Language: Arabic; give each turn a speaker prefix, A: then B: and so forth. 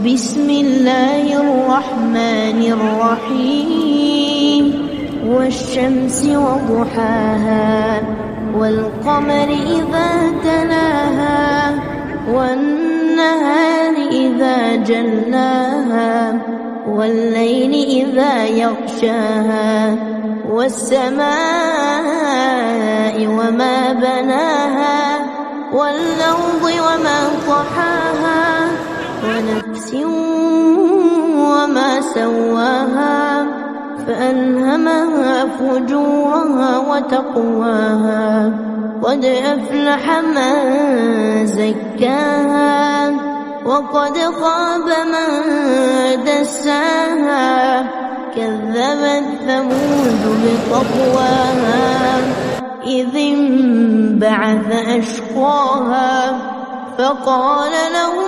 A: بسم الله الرحمن الرحيم والشمس وضحاها والقمر إذا تلاها والنهار إذا جلاها والليل إذا يغشاها والسماء وما بناها والأرض وما طحاها ونفس وما سواها فألهمها فجورها وتقواها قد أفلح من زكاها وقد خاب من دساها كذبت ثمود بطغواها إذ انبعث أشقاها فقال له